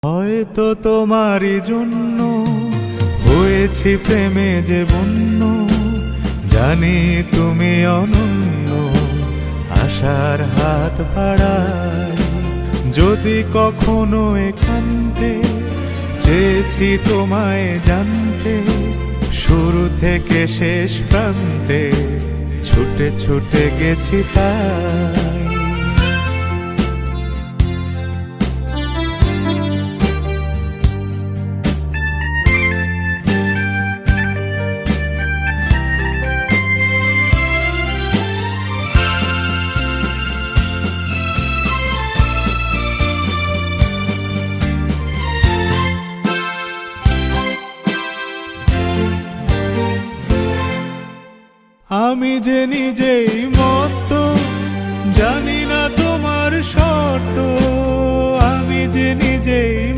হয়তো তোমারই জন্য হয়েছি প্রেমে যে বন্য, জানি তুমি অনন্য, আশার হাত বাড়াই। যদি কখনো একান্তে চেয়েছি তোমায় জানতে, শুরু থেকে শেষ প্রান্তে ছুটে ছুটে গেছি তাই। আমি যে নিজেই মত্ত, জানি না তোমার শর্ত। আমি যে নিজেই